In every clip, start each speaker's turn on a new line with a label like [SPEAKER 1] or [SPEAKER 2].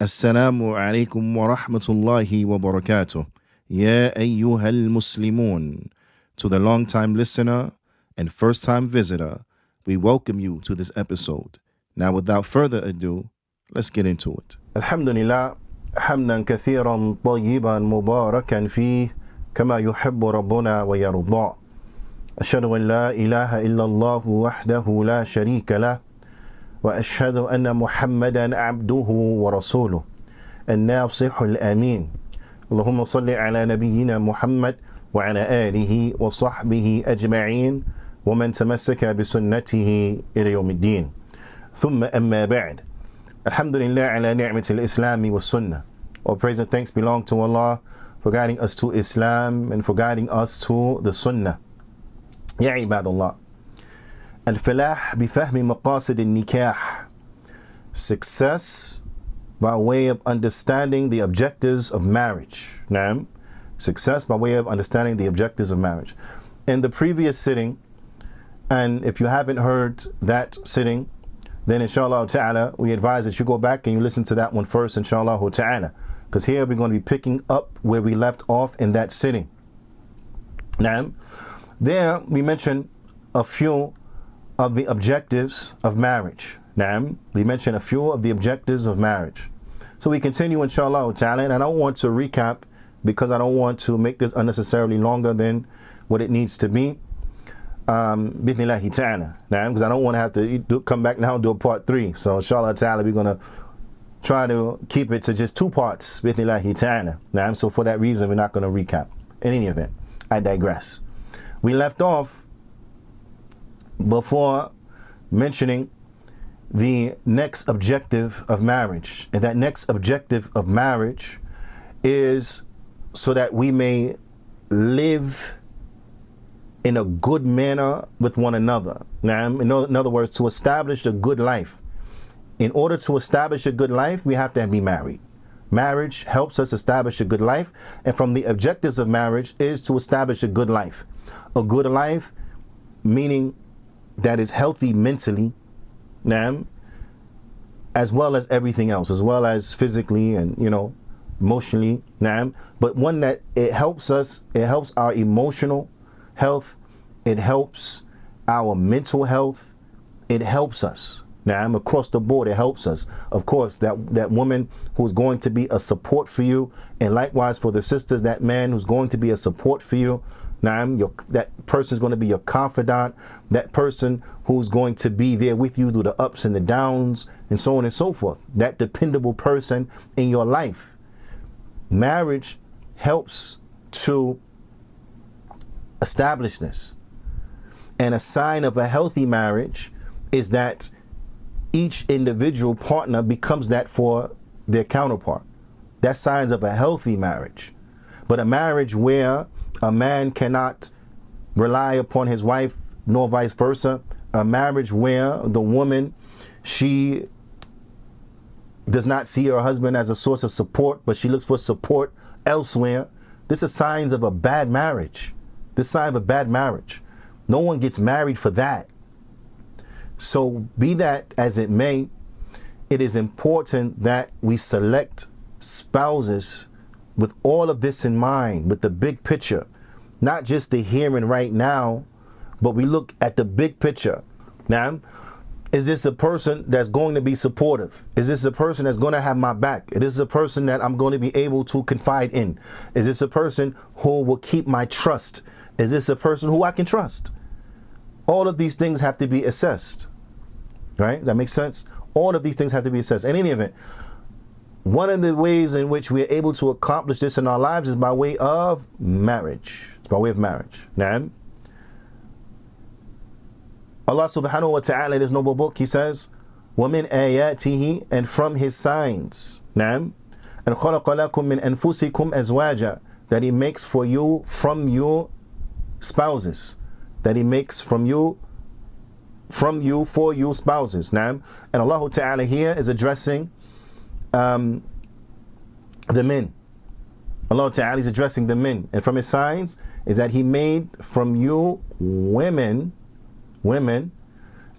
[SPEAKER 1] Assalamu alaikum wa rahmatullahi wa barakatuh. Ya ayyuhal Muslimun. To the long-time listener and first-time visitor, we welcome you to this episode. Now, without further ado, let's get into it. Alhamdulillah, hamdan kathiran tayyiban mubarakan fih, kama yuhibbu rabbuna wa yarda. Ashhadu an la ilaha illallah wahdahu la sharika lah. وأشهد أن محمدا عبده ورسوله الناصح الأمين اللهم صل على نبينا محمد وعلى آله وصحبه أجمعين ومن تمسك بسنته إلى يوم الدين ثم أما بعد الحمد لله على نعمة الإسلام والسنة. All praise and thanks belong to Allah for guiding us to Islam and for guiding us to the Sunnah. يا عباد الله, الفلاح بفهم مقاصد النكاح, success by way of understanding the objectives of marriage. Naam, success by way of understanding the objectives of marriage. In the previous sitting, and if you haven't heard that sitting, then inshallah ta'ala, we advise that you go back and you listen to that one first, inshallah ta'ala, because here we're going to be picking up where we left off in that sitting. Naam, there we mentioned a few of the objectives of marriage. Naam, we mentioned a few of the objectives of marriage. So we continue inshallah ta'ala, and I don't want to recap because I don't want to make this unnecessarily longer than what it needs to be. Bithnillahi ta'ala. Naam, because I don't want to have to come back now and do a part 3. So inshallah ta'ala, we're going to try to keep it to just 2 parts. Bithnillahi ta'ala. Naam, so for that reason, we're not going to recap. In any event, I digress. We left off before mentioning the next objective of marriage. And that next objective of marriage is so that we may live in a good manner with one another. Now, in other words, to establish a good life. In order to establish a good life, we have to be married. Marriage helps us establish a good life. And from the objectives of marriage is to establish a good life. A good life meaning that is healthy mentally, naam, as well as everything else, as well as physically and, emotionally, naam, but one that it helps us, it helps our emotional health, it helps our mental health, it helps us, naam, across the board, it helps us. Of course, that woman who's going to be a support for you, and likewise for the sisters, that man who's going to be a support for you. Now, that person is going to be your confidant, that person who's going to be there with you through the ups and the downs and so on and so forth, that dependable person in your life. Marriage helps to establish this. And a sign of a healthy marriage is that each individual partner becomes that for their counterpart. That's signs of a healthy marriage. But a marriage where a man cannot rely upon his wife, nor vice versa. A marriage where the woman, she does not see her husband as a source of support, but she looks for support elsewhere. This is signs of a bad marriage. This is a sign of a bad marriage. No one gets married for that. So be that as it may, it is important that we select spouses with all of this in mind, with the big picture, not just the here and right now, but we look at the big picture. Now, is this a person that's going to be supportive? Is this a person that's going to have my back? Is this a person that I'm going to be able to confide in? Is this a person who will keep my trust? Is this a person who I can trust? All of these things have to be assessed, right? That makes sense? All of these things have to be assessed. In any event, one of the ways in which we are able to accomplish this in our lives is by way of marriage. It's by way of marriage. Naam. Allah subhanahu wa ta'ala in His noble book, He says, وَمِنْ آيَاتِهِ, and from His signs. Naam. And خَلَقَ لَكُم مِّنْ أَنفُسِكُمْ أَزْوَاجًا, that He makes for you from your spouses. That He makes from you for you spouses. Naam. And Allah ta'ala here is addressing the men. Allah Ta'ala is addressing the men, and from His signs is that He made from you women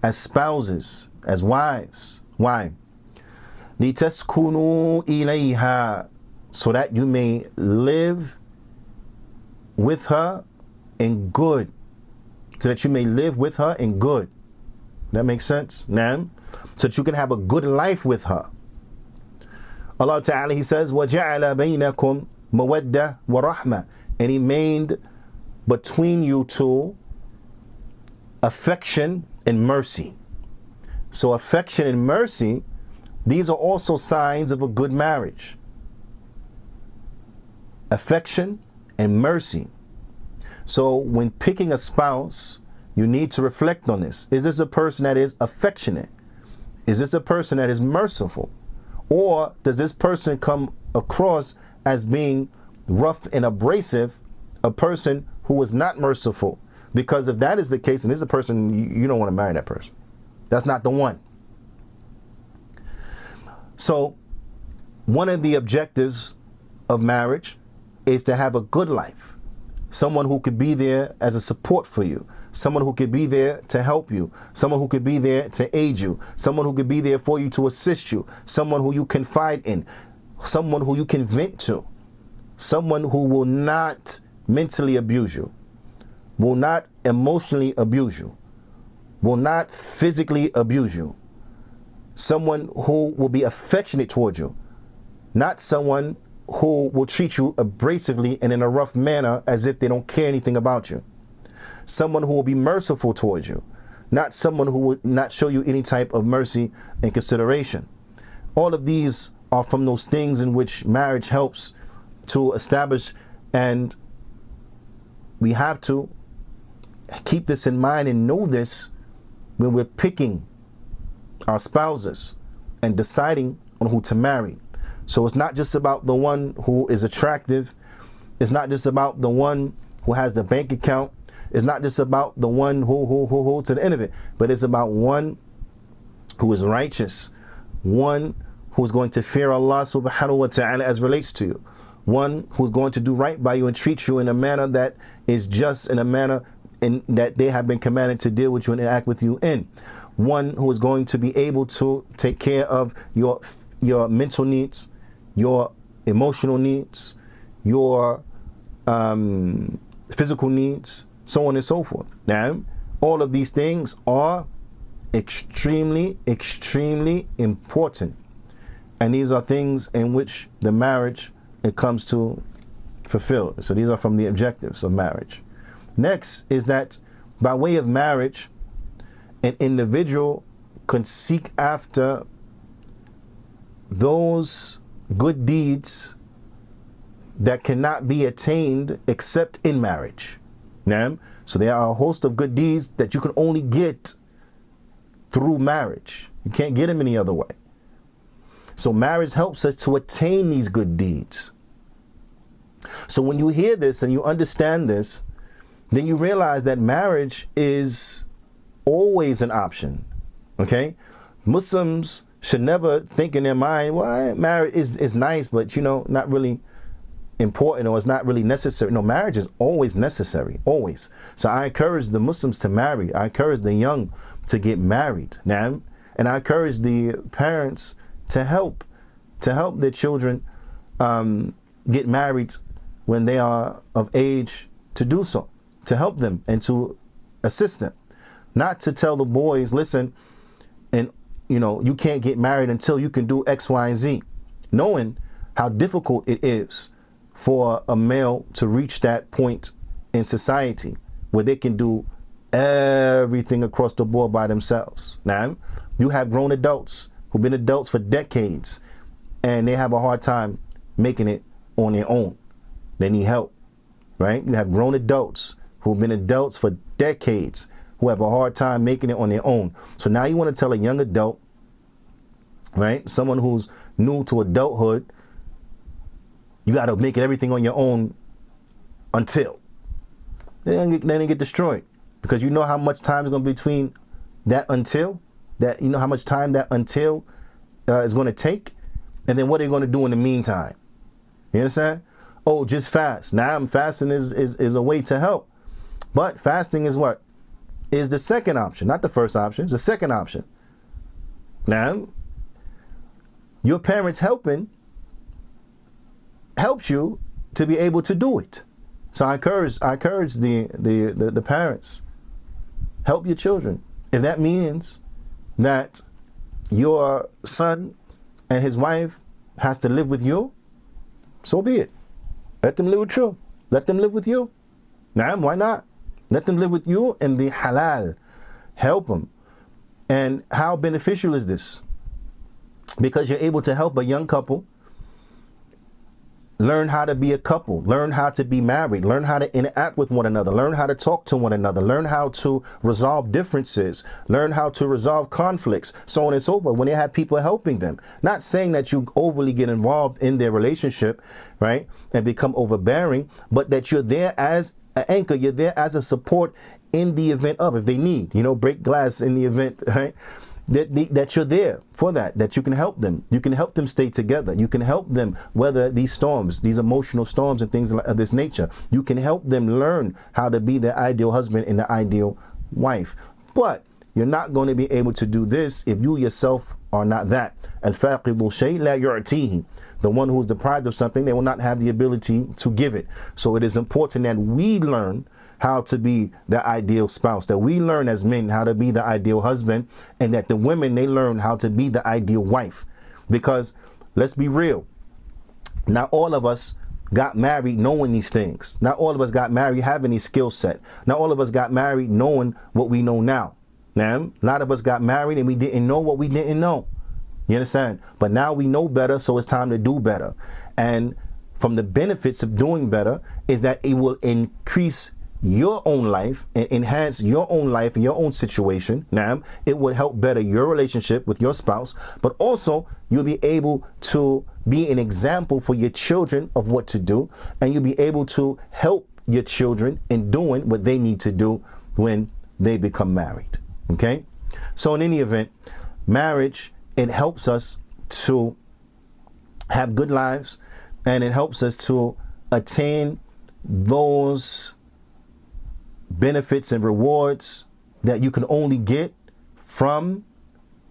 [SPEAKER 1] as spouses, as wives. Why? لِتَسْكُنُوا إِلَيْهَا, so that you may live with her in good. So that you may live with her in good. That makes sense? Now, so that you can have a good life with her. Allah Ta'ala, He says, وَجَعَلَ بَيْنَكُمْ مَوَدَّةً وَرَحْمَةً, and He made between you two affection and mercy. So affection and mercy, these are also signs of a good marriage. Affection and mercy. So when picking a spouse, you need to reflect on this. Is this a person that is affectionate? Is this a person that is merciful? Or does this person come across as being rough and abrasive, a person who is not merciful? Because if that is the case, and this is a person, you don't want to marry that person. That's not the one. So one of the objectives of marriage is to have a good life. Someone who could be there as a support for you. Someone who could be there to help you. Someone who could be there to aid you. Someone who could be there for you to assist you. Someone who you confide in. Someone who you can vent to. Someone who will not mentally abuse you. Will not emotionally abuse you. Will not physically abuse you. Someone who will be affectionate towards you. Not someone who will treat you abrasively and in a rough manner as if they don't care anything about you. Someone who will be merciful towards you. Not someone who will not show you any type of mercy and consideration. All of these are from those things in which marriage helps to establish, and we have to keep this in mind and know this when we're picking our spouses and deciding on who to marry. So it's not just about the one who is attractive. It's not just about the one who has the bank account. It's not just about the one who to the end of it, but it's about one who is righteous, one who is going to fear Allah subhanahu wa ta'ala as relates to you, one who is going to do right by you and treat you in a manner that is just, in a manner in that they have been commanded to deal with you and act with you in, one who is going to be able to take care of your mental needs, your emotional needs, your physical needs, so on and so forth. Now, all of these things are extremely, extremely important. And these are things in which the marriage, it comes to fulfill. So these are from the objectives of marriage. Next is that by way of marriage, an individual can seek after those good deeds that cannot be attained except in marriage. So there are a host of good deeds that you can only get through marriage. You can't get them any other way. So marriage helps us to attain these good deeds. So when you hear this and you understand this, then you realize that marriage is always an option. Okay? Muslims should never think in their mind, well, marriage is nice, but not really important, or it's not really necessary. No, marriage is always necessary, always. So I encourage the Muslims to marry. I encourage the young to get married now, and I encourage the parents to help their children get married when they are of age to do so, to help them and to assist them. Not to tell the boys, listen, and you can't get married until you can do X, Y, and Z, knowing how difficult it is for a male to reach that point in society where they can do everything across the board by themselves. Now, you have grown adults who've been adults for decades, and they have a hard time making it on their own. They need help, right? You have grown adults who've been adults for decades who have a hard time making it on their own. So now you want to tell a young adult, right, someone who's new to adulthood, you got to make it everything on your own until. Then they get destroyed, because you know how much time is going to be between that until, that how much time that until is going to take, and then what are you going to do in the meantime? You understand? Oh, just fast. Now fasting is a way to help, but fasting is what? Is the second option, not the first option. It's the second option. Now, your parents helping helps you to be able to do it. So I encourage the parents, help your children. If that means that your son and his wife has to live with you, so be it. Let them live with you. Let them live with you. Naam, why not? Let them live with you in the halal. Help them. And how beneficial is this? Because you're able to help a young couple learn how to be a couple, learn how to be married, learn how to interact with one another, learn how to talk to one another, learn how to resolve differences, learn how to resolve conflicts, so on and so forth, when they have people helping them. Not saying that you overly get involved in their relationship, right, and become overbearing, but that you're there as an anchor, you're there as a support in the event of, if they need, break glass in the event, right? That you're there for that you can help them. You can help them stay together. You can help them weather these storms, these emotional storms and things of this nature. You can help them learn how to be their ideal husband and the ideal wife. But you're not going to be able to do this if you yourself are not that. Al-faqidu shay la yu'tihi. The one who's deprived of something, they will not have the ability to give it. So it is important that we learn how to be the ideal spouse, that we learn as men how to be the ideal husband, and that the women, they learn how to be the ideal wife. Because let's be real, not all of us got married knowing these things. Not all of us got married having these skill set. Not all of us got married knowing what we know now. Now, a lot of us got married and we didn't know what we didn't know. You understand? But now we know better, so it's time to do better. And from the benefits of doing better is that it will increase your own life and enhance your own life and your own situation. Now, it would help better your relationship with your spouse, but also you'll be able to be an example for your children of what to do, and you'll be able to help your children in doing what they need to do when they become married. Okay? So in any event, marriage, it helps us to have good lives, and it helps us to attain those benefits and rewards that you can only get from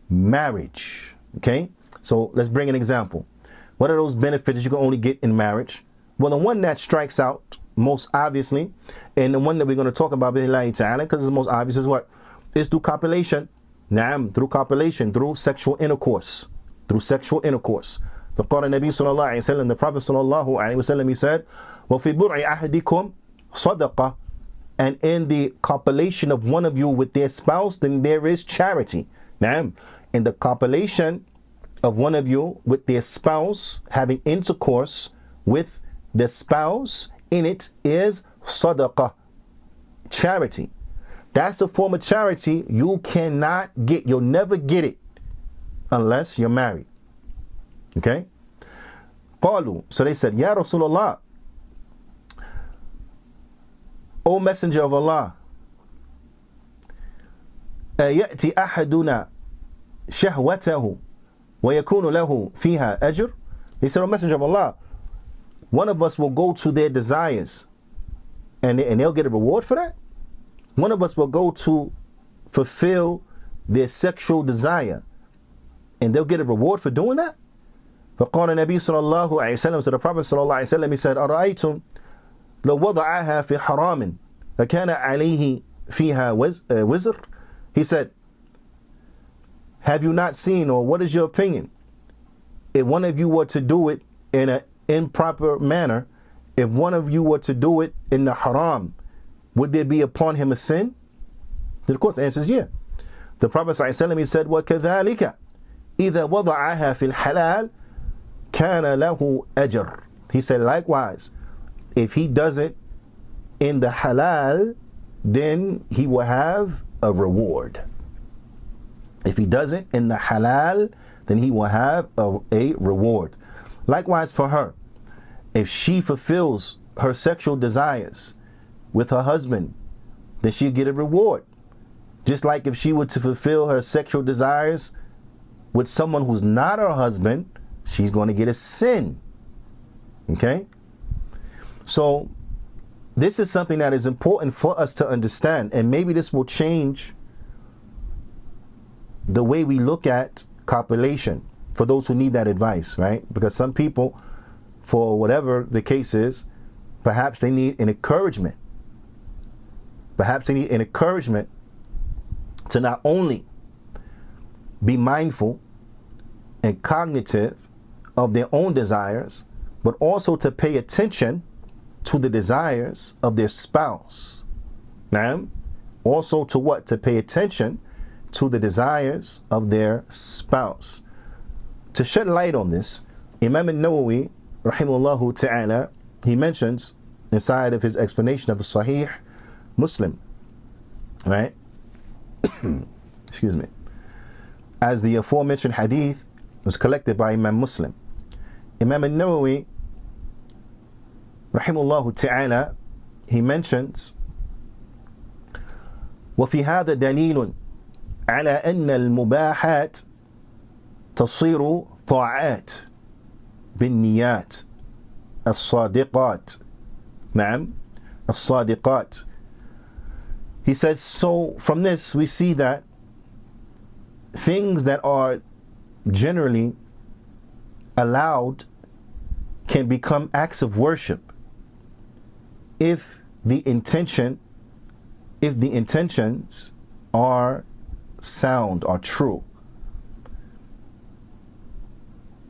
[SPEAKER 1] marriage. Okay, so let's bring an example. What are those benefits you can only get in marriage? Well, the one that strikes out most obviously, and the one that we're going to talk about because it's the most obvious, is what? Is through copulation. Naam, through copulation, through sexual intercourse. Through sexual intercourse. The Qur'an Nabi sallallahu alayhi wa sallam, the Prophet sallallahu alayhi wa sallam, he said, وَفِي بُرْعِ أَحَدِكُمْ صَدَقَةٌ. And in the copulation of one of you with their spouse, then there is charity. Now, in the copulation of one of you with their spouse, having intercourse with the spouse, in it is sadaqah, charity. That's a form of charity you cannot get. You'll never get it unless you're married. Okay? قالوا, so they said, Ya Rasulullah, O Messenger of Allah, أَيَأْتِ أَحَدُنَا شَهْوَتَهُ وَيَكُونُ لَهُ فِيهَا أَجْرٌ. He said, O Messenger of Allah, one of us will go to their desires and they'll get a reward for that. One of us will go to fulfill their sexual desire and they'll get a reward for doing that. فقال النبي صلى الله عليه وسلم, so the Prophet صلى الله عليه وسلم, he said, أَرَأَيْتُمْ لو وضعها في حرام فكان عليه فيها وزر. He said, have you not seen, or what is your opinion, if one of you were to do it in an improper manner, if one of you were to do it in the haram, would there be upon him a sin? Then of course the answer is yeah. The Prophet ﷺ, he said, وَكَذَلِكَ إِذَا وَضَعَهَا فِي الْحَلَالِ كَانَ لَهُ أَجْرٌ. He said, likewise, if he does it in the halal, then he will have a reward. If he does it in the halal, then he will have a reward. Likewise for her, if she fulfills her sexual desires with her husband, then she'll get a reward. Just like if she were to fulfill her sexual desires with someone who's not her husband, she's going to get a sin. Okay? So this is something that is important for us to understand, and maybe this will change the way we look at copulation. for those who need that advice, right? Because some people, for whatever the case is, perhaps they need an encouragement. Perhaps they need an encouragement to not only be mindful and cognitive of their own desires, but also to pay attention to the desires of their spouse. Now, also to what? To pay attention to the desires of their spouse. To shed light on this, Imam al-Nawawi, rahimahullah ta'ala, he mentions inside of his explanation of the Saheeh Muslim, right? Excuse me. As the aforementioned hadith was collected by Imam Muslim, Imam al-Nawawi, rahimahullah ta'ala, he mentions, وفي هذا دليل على أن المباحات تصير طاعات بالنيات الصادقات. نعم الصادقات. He says, so from this we see that things that are generally allowed can become acts of worship if the intentions are sound, are true.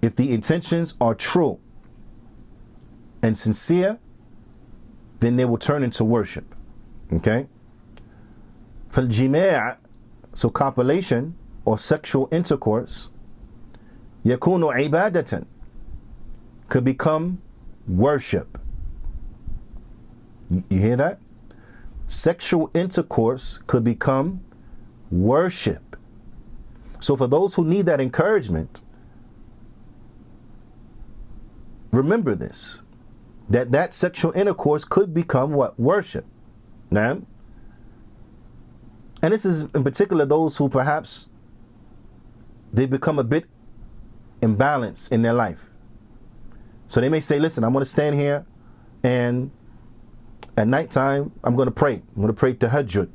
[SPEAKER 1] If the intentions are true and sincere, then they will turn into worship. Okay? فالجماع, so copulation or sexual intercourse, يكون عبادة, could become worship. You hear that? Sexual intercourse could become worship. So for those who need that encouragement, remember this, that sexual intercourse could become what? Worship. Now, and this is in particular those who perhaps they become a bit imbalanced in their life. So they may say, listen, I'm going to stand here and at nighttime, I'm going to pray. I'm going to pray tahajjud.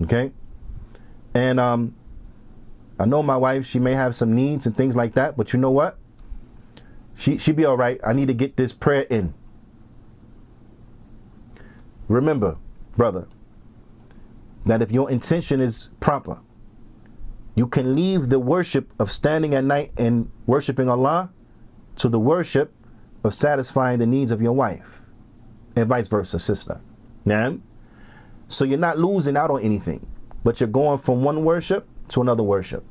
[SPEAKER 1] Okay? And I know my wife, she may have some needs and things like that, but you know what? She'll be all right. I need to get this prayer in. Remember, brother, that if your intention is proper, you can leave the worship of standing at night and worshiping Allah to the worship of satisfying the needs of your wife, and vice versa, sister. Now, so you're not losing out on anything, but you're going from one worship to another worship.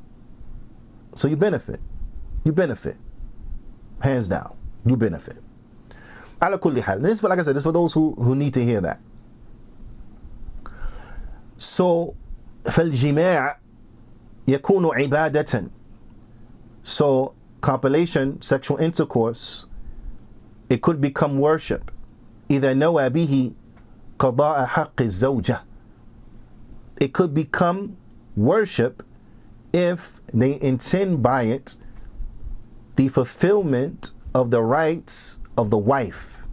[SPEAKER 1] So you benefit. You benefit. Hands down. You benefit. Ala kulli hal. This, like I said, this is for those who need to hear that. So, فالجماع يكون عبادة. So, copulation, sexual intercourse, it could become worship. إذا نوى به قضاء حق الزوجة. It could become worship if they intend by it the fulfillment of the rights of the wife.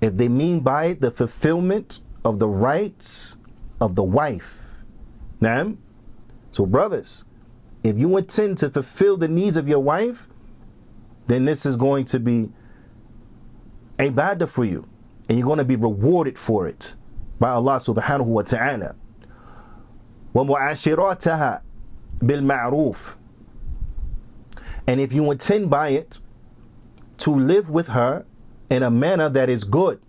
[SPEAKER 1] If they mean by it the fulfillment of the rights of the wife. Now, so brothers, if you intend to fulfill the needs of your wife, then this is going to be ibadah for you, and you're going to be rewarded for it by Allah subhanahu wa ta'ala. وَمُعَاشِرَاتَهَا بِالْمَعْرُوفِ. And if you intend by it to live with her in a manner that is good,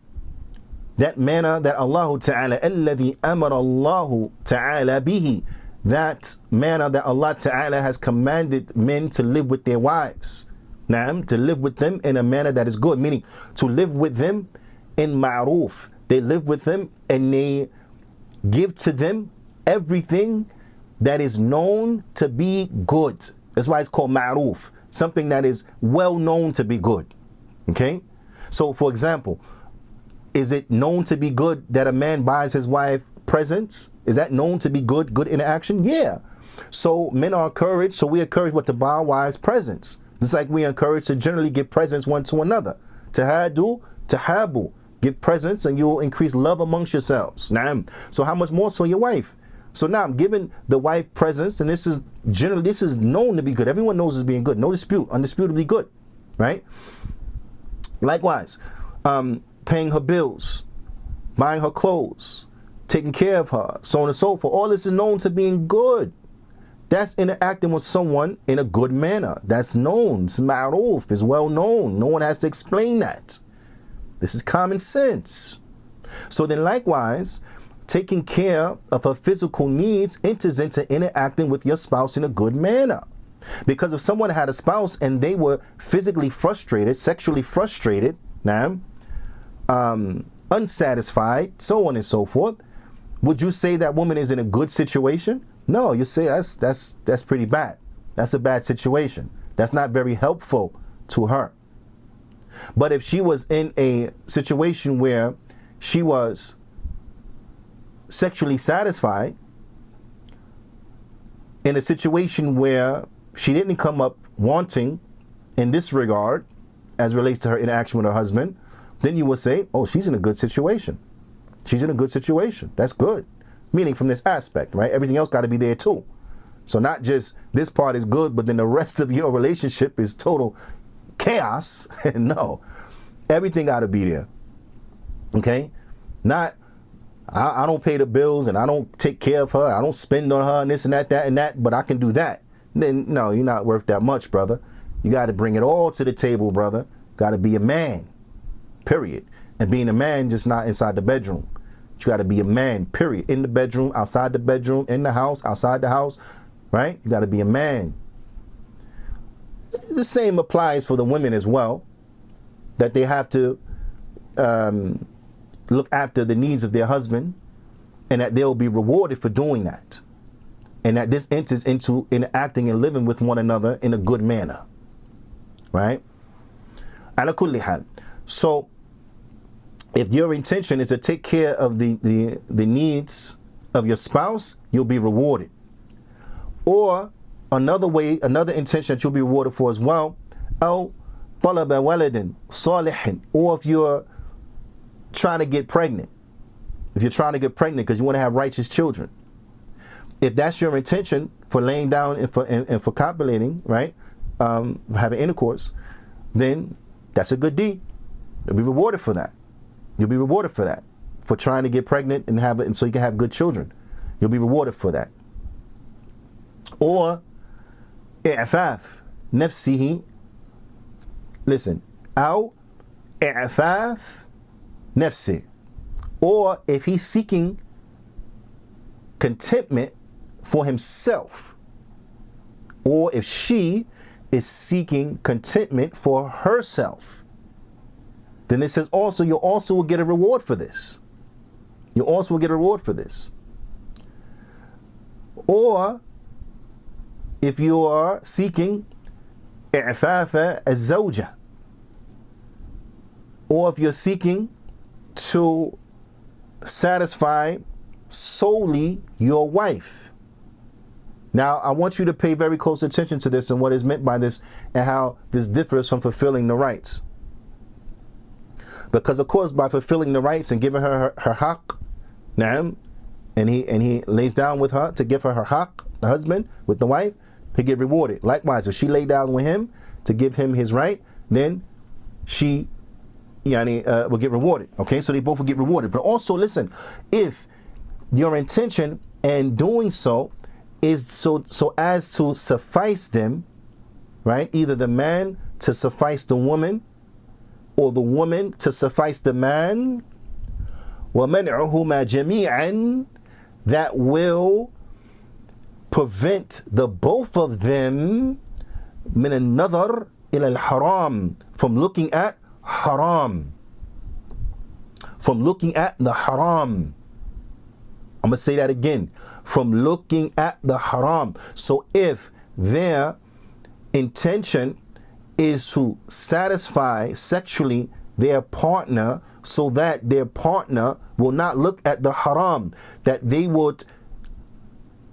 [SPEAKER 1] that manner that Allah Ta'ala, الَّذِي أَمَرَ اللَّهُ تَعَالَى بِهِ, that manner that Allah Ta'ala has commanded men to live with their wives. Naam, to live with them in a manner that is good, meaning to live with them in ma'roof. They live with them and they give to them everything that is known to be good. That's why it's called ma'roof, something that is well known to be good. Okay? So for example, is it known to be good that a man buys his wife presents? Is that known to be good interaction? Yeah. So men are encouraged, so we encourage what to buy our wives presents. Just like we encourage to generally give presents one to another. Tahadu, tahabu. Give presents and you'll increase love amongst yourselves. Naam. So how much more so your wife? So now I'm giving the wife presents, and this is known to be good. Everyone knows it's being good. No dispute, undisputably good, right? Likewise, paying her bills, buying her clothes, taking care of her, so on and so forth. All this is known to being good. That's interacting with someone in a good manner. That's known. It's ma'ruf. It's well known. No one has to explain that. This is common sense. So then likewise, taking care of her physical needs enters into interacting with your spouse in a good manner. Because if someone had a spouse and they were physically frustrated, sexually frustrated, now, unsatisfied, so on and so forth, would you say that woman is in a good situation? No, you say that's pretty bad. That's a bad situation. That's not very helpful to her. But if she was in a situation where she was sexually satisfied, in a situation where she didn't come up wanting in this regard, as relates to her interaction with her husband, then you would say, oh, she's in a good situation. She's in a good situation. That's good. Meaning from this aspect, right? Everything else got to be there too. So not just this part is good, but then the rest of your relationship is total chaos. No, everything got to be there. Okay? Not, I don't pay the bills and I don't take care of her. I don't spend on her and this and that, but I can do that. Then no, you're not worth that much, brother. You got to bring it all to the table, brother. Got to be a man, period. And being a man, just not inside the bedroom. You got to be a man, period. In the bedroom, outside the bedroom, in the house, outside the house, right? You got to be a man. The same applies for the women as well, that they have to look after the needs of their husband, and that they'll be rewarded for doing that. And that this enters into interacting and living with one another in a good manner, right? Ala kulli hal. So, if your intention is to take care of the needs of your spouse, you'll be rewarded. Or another way, another intention that you'll be rewarded for as well, أو طلب ولد صالح, or if you're trying to get pregnant. If you're trying to get pregnant because you want to have righteous children. If that's your intention for laying down and for copulating, right, having intercourse, then that's a good deed. You'll be rewarded for that. You'll be rewarded for that, for trying to get pregnant and have it, and so you can have good children. You'll be rewarded for that. Or i'faf nafsihi. Listen, أو i'faf nafsi. Or if he's seeking contentment for himself, or if she is seeking contentment for herself, then it says also, you also will get a reward for this. You also will get a reward for this. Or if you are seeking i'fafa az-zawja, or if you're seeking to satisfy solely your wife. Now, I want you to pay very close attention to this and what is meant by this and how this differs from fulfilling the rights. Because of course, by fulfilling the rights and giving her her haqq, na'am, and he lays down with her to give her her haqq, the husband with the wife, he get rewarded. Likewise, if she lay down with him to give him his right, then she will get rewarded. Okay, so they both will get rewarded. But also, listen, if your intention in doing so is so as to suffice them, right? Either the man to suffice the woman, or the woman to suffice the man, وَمَنْعُهُمَا جَمِيعًا, that will prevent the both of them مِنَ النَّظَرِ إِلَى الْحَرَامِ, from looking at haram, from looking at the haram. I'm going to say that again, from looking at the haram. So if their intention is to satisfy sexually their partner so that their partner will not look at the haram, that they would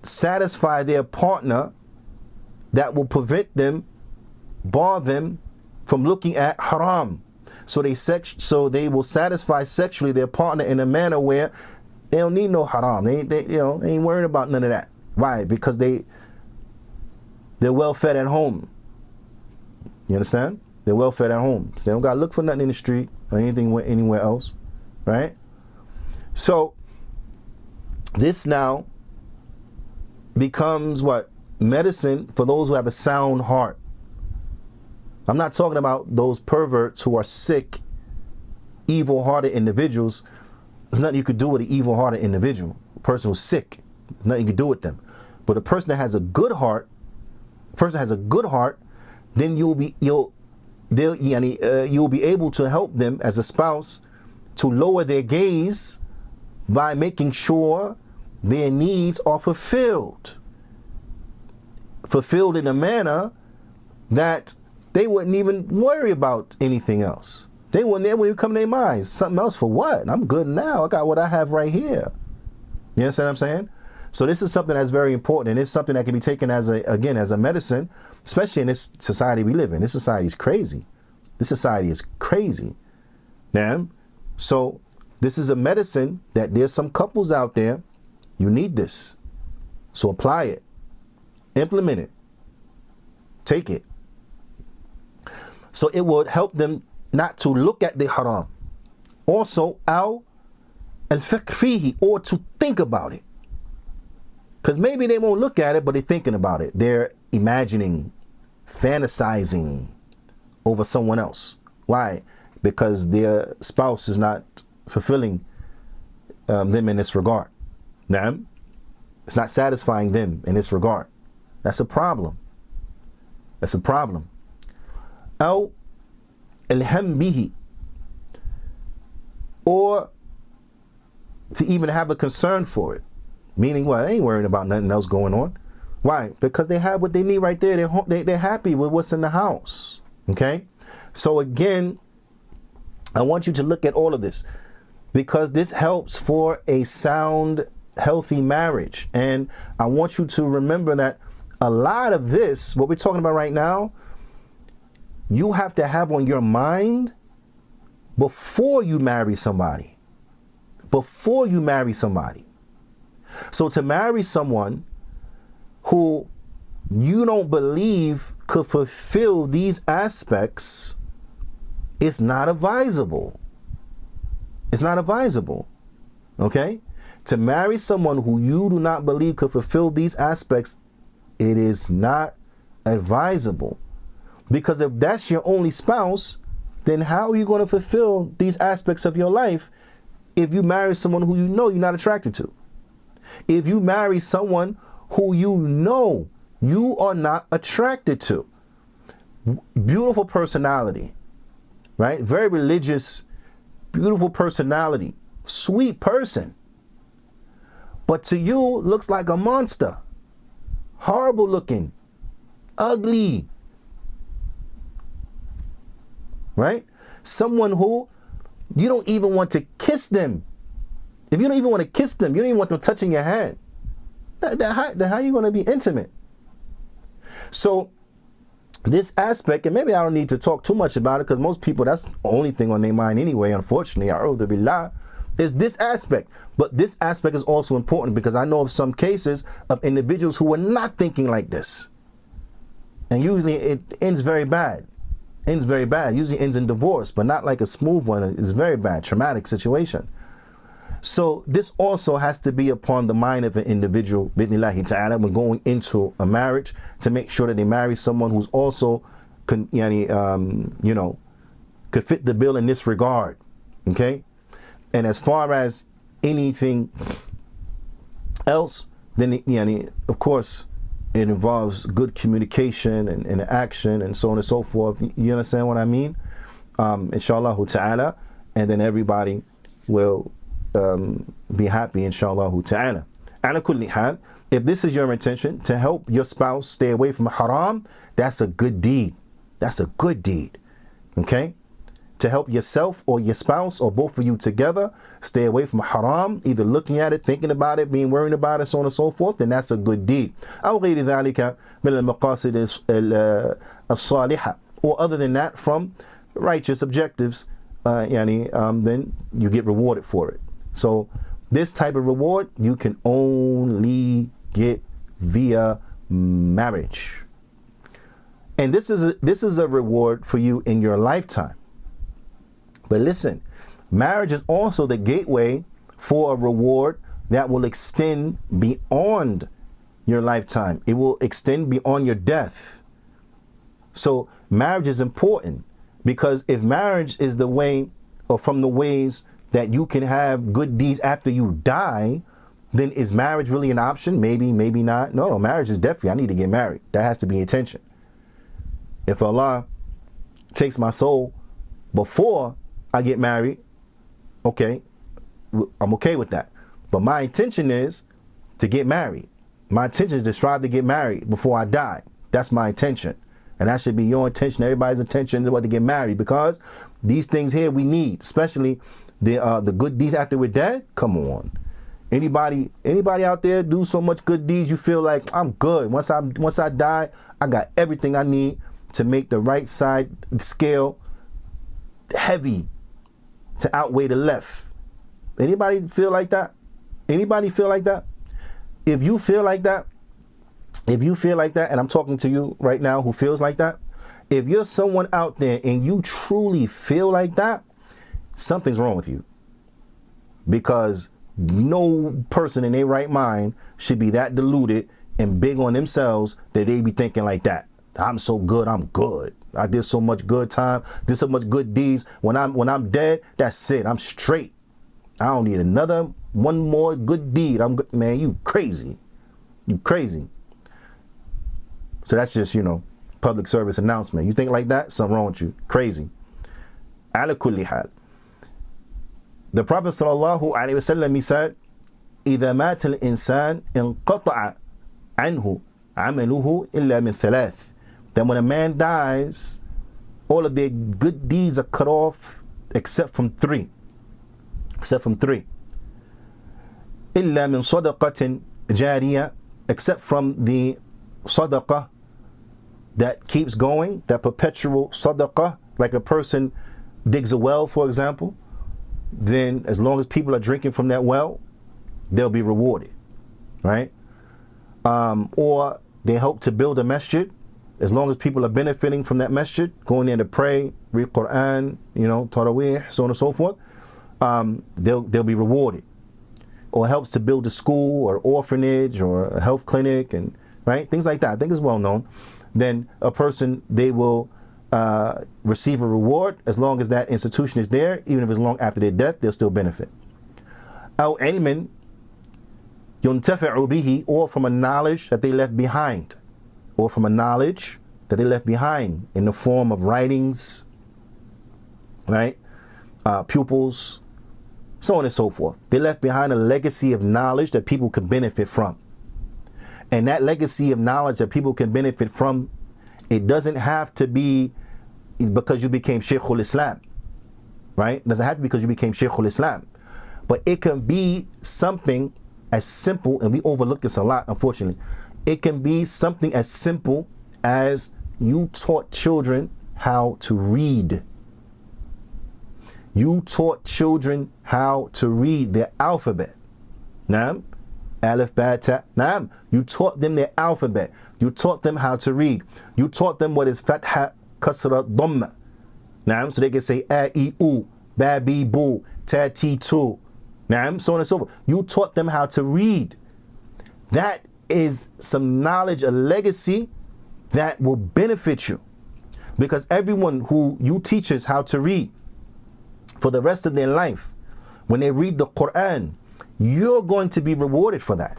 [SPEAKER 1] satisfy their partner, that will prevent them, bar them from looking at haram. So they will satisfy sexually their partner in a manner where They don't need no haram. They ain't worried about none of that. Why? Because they're well fed at home. You understand? They're well fed at home. So they don't gotta look for nothing in the street or anything anywhere else, right? So this now becomes what? Medicine for those who have a sound heart. I'm not talking about those perverts who are sick, evil-hearted individuals. There's nothing you could do with an evil-hearted individual. A person who's sick, there's nothing you could do with them. But a person that has a good heart, then you'll be able to help them as a spouse to lower their gaze by making sure their needs are fulfilled in a manner that they wouldn't even worry about anything else. They wouldn't even come to their minds. Something else for what? I'm good now. I got what I have right here. You understand what I'm saying? So this is something that's very important, and it's something that can be taken as a medicine, especially in this society we live in. This society is crazy. Now, so this is a medicine that there's some couples out there, you need this. So apply it. Implement it. Take it. So it would help them not to look at the haram. Also, al-fiqh fihi, or to think about it. Because maybe they won't look at it, but they're thinking about it. They're imagining, fantasizing over someone else. Why? Because their spouse is not fulfilling them in this regard. Now, it's not satisfying them in this regard. That's a problem. Aw al-ham bihi, or to even have a concern for it. Meaning, well, they ain't worrying about nothing else going on. Why? Because they have what they need right there. They're happy with what's in the house. Okay? So again, I want you to look at all of this, because this helps for a sound, healthy marriage. And I want you to remember that a lot of this, what we're talking about right now, you have to have on your mind before you marry somebody. So to marry someone who you don't believe could fulfill these aspects, it's not advisable. Okay? To marry someone who you do not believe could fulfill these aspects, it is not advisable. Because if that's your only spouse, then how are you going to fulfill these aspects of your life if you marry someone who you know you're not attracted to? If you marry someone who you know you are not attracted to, beautiful personality, right? Very religious, beautiful personality, sweet person, but to you looks like a monster, horrible looking, ugly, right? Someone who you don't even want to kiss them. If you don't even want to kiss them, you don't even want them touching your hand, then how are you going to be intimate? So this aspect, and maybe I don't need to talk too much about it, because most people, that's the only thing on their mind anyway, unfortunately, a'udhu billah, is this aspect. But this aspect is also important, because I know of some cases of individuals who were not thinking like this. And usually it ends very bad. Usually ends in divorce, but not like a smooth one. It's very bad, traumatic situation. So this also has to be upon the mind of an individual, bidnillahi ta'ala, when going into a marriage, to make sure that they marry someone who's also, could fit the bill in this regard. Okay? And as far as anything else, then of course, it involves good communication and action and so on and so forth. You understand what I mean? Inshallah ta'ala. And then everybody will be happy, inshallah ta'ala. Ala kulli hal, if this is your intention to help your spouse stay away from haram, that's a good deed. Okay? To help yourself or your spouse or both of you together stay away from haram, either looking at it, thinking about it, being worried about it, so on and so forth, then that's a good deed. أو غير ذلك من المقاصد الصالحة, or other than that, from righteous objectives, then you get rewarded for it. So This type of reward you can only get via marriage. And this is a reward for you in your lifetime. But listen, marriage is also the gateway for a reward that will extend beyond your lifetime. It will extend beyond your death. So marriage is important, because if marriage is the way, or from the ways that you can have good deeds after you die, then is marriage really an option? Maybe, maybe not. No, marriage is definitely, I need to get married. That has to be intention. If Allah takes my soul before I get married, okay, I'm okay with that. But my intention is to get married. My intention is to strive to get married before I die. That's my intention. And that should be your intention, everybody's intention, to get married, because these things here we need, especially the good deeds after we're dead. Come on. Anybody out there do so much good deeds you feel like, I'm good. Once I die, I got everything I need to make the right side scale heavy to outweigh the left. Anybody feel like that? Anybody feel like that? If you feel like that, and I'm talking to you right now who feels like that, if you're someone out there and you truly feel like that, something's wrong with you. Because no person in their right mind should be that deluded and big on themselves that they be thinking like that. I'm so good, I'm good. I did so much good time, did so much good deeds. When I'm dead, that's it. I'm straight. I don't need one more good deed. I'm good. Man, you crazy. You crazy. So that's just, public service announcement. You think like that? Something wrong with you. Crazy. Ala kulli hal. The Prophet sallallahu alaihi wasallam, he said, إذا مات الإنسان انقطع عنه عمله إلا من ثلاث. That when a man dies, all of their good deeds are cut off except from three. إلا من صدقة جارية, except from the sadaqah that keeps going, that perpetual sadaqah, like a person digs a well, for example, then as long as people are drinking from that well, they'll be rewarded, right? Or they help to build a masjid, as long as people are benefiting from that masjid, going there to pray, read Qur'an, Taraweeh, so on and so forth, they'll be rewarded. Or helps to build a school or orphanage or a health clinic, and right, things like that. I think it's well known. Then a person, they will receive a reward as long as that institution is there. Even if it's long after their death, they'll still benefit. أو علم ينتفع به, or from a knowledge that they left behind, in the form of writings, right, pupils, so on and so forth. They left behind a legacy of knowledge that people can benefit from. And that legacy of knowledge that people can benefit from, it doesn't have to be because you became Shaykhul Islam, right? It doesn't have to be because you became Shaykhul Islam. But it can be something as simple, and we overlook this a lot, unfortunately. It can be something as simple as you taught children how to read. You taught children how to read their alphabet. Naam. Alif, Ba, Ta. Naam. You taught them their alphabet. You taught them how to read. You taught them what is Fatha, Kasra, Dhamma. Naam. So they can say A, I, U, Ba, Bi, Bu, Ta, Ti, Tu. Naam. So on and so forth. You taught them how to read. That is some knowledge, a legacy that will benefit you. Because everyone who you teaches how to read, for the rest of their life, when they read the Qur'an, you're going to be rewarded for that.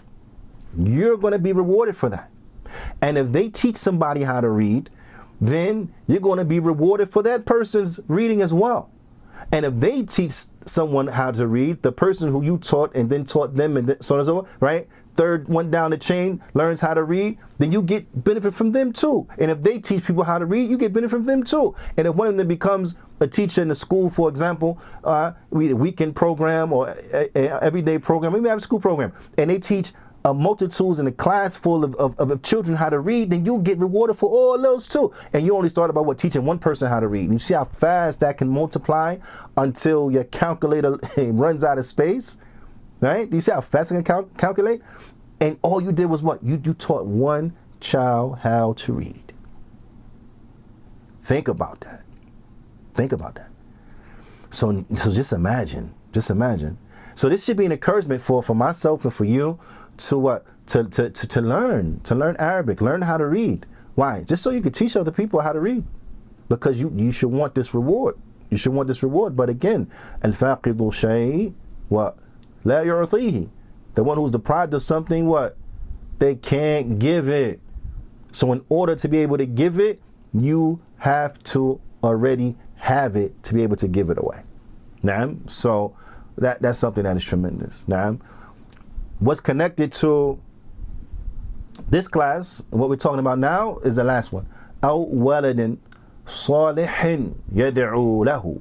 [SPEAKER 1] You're going to be rewarded for that. And if they teach somebody how to read, then you're going to be rewarded for that person's reading as well. And if they teach someone how to read, the person who you taught and then taught them, and so on and so on, right? Third one down the chain learns how to read, then you get benefit from them too. And if they teach people how to read, you get benefit from them too. And if one of them becomes a teacher in the school, for example, weekend program or everyday program, maybe have a school program, and they teach multitudes in a class full of children how to read, then you'll get rewarded for all those too. And you only start about teaching one person how to read. And you see how fast that can multiply until your calculator runs out of space. Right? Do you see how fast I can calculate? And all you did was what? You taught one child how to read. Think about that. Think about that. So just imagine. So this should be an encouragement for myself and for you to what? To learn Arabic, learn how to read. Why? Just so you can teach other people how to read. Because you should want this reward. You should want this reward. But again, al-faqidu shay what? La yu'tihi. The one who's deprived of something, what? They can't give it. So in order to be able to give it, you have to already have it to be able to give it away. Naam. So that's something that is tremendous. Naam. What's connected to this class, what we're talking about now, is the last one. أو ولد صالح يدعو له,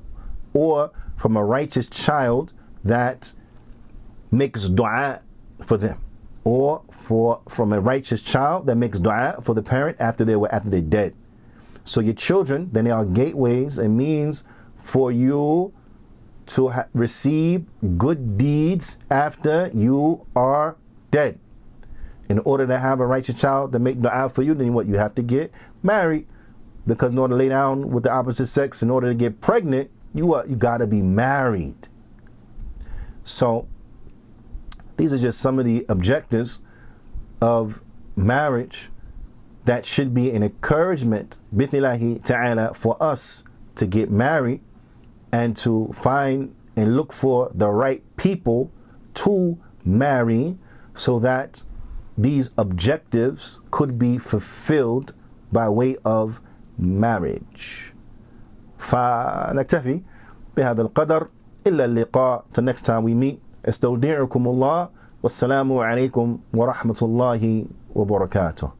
[SPEAKER 1] or from a righteous child that makes dua for them, or from a righteous child that makes dua for the parent after they're dead. So your children, then they are gateways and means for you to receive good deeds after you are dead. In order to have a righteous child to make dua for you, then what? You have to get married. Because in order to lay down with the opposite sex, in order to get pregnant, you gotta be married. So these are just some of the objectives of marriage that should be an encouragement, bithnillahi ta'ala, for us to get married and to find and look for the right people to marry, so that these objectives could be fulfilled by way of marriage. فنكتفي بهذا القدر إلا اللقاء. Till next time we meet. استودعكم الله والسلام عليكم ورحمة الله وبركاته.